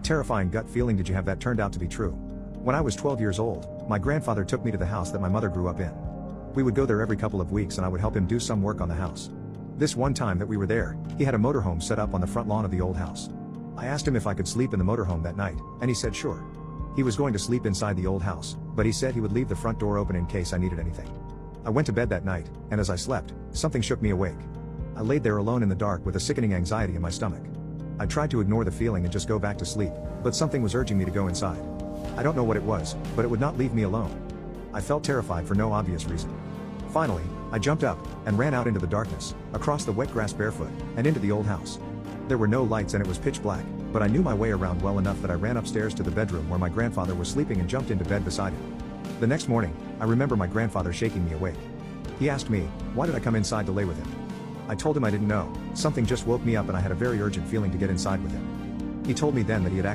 terrifying gut feeling did you have that turned out to be true. When I was 12 years old, my grandfather took me to the house that my mother grew up in. We would go there every couple of weeks and I would help him do some work on the house. This one time that we were there, he had a motorhome set up on the front lawn of the old house. I asked him if I could sleep in the motorhome that night, and he said sure. He was going to sleep inside the old house, but he said he would leave the front door open in case I needed anything. I went to bed that night, and as I slept, something shook me awake. I laid there alone in the dark with a sickening anxiety in my stomach. I tried to ignore the feeling and just go back to sleep, but something was urging me to go inside. I don't know what it was, but it would not leave me alone. I felt terrified for no obvious reason. Finally, I jumped up, and ran out into the darkness, across the wet grass barefoot, and into the old house. There were no lights and it was pitch black, but I knew my way around well enough that I ran upstairs to the bedroom where my grandfather was sleeping and jumped into bed beside him. The next morning, I remember my grandfather shaking me awake. He asked me, why did I come inside to lay with him? I told him I didn't know, something just woke me up and I had a very urgent feeling to get inside with him. He told me then that he had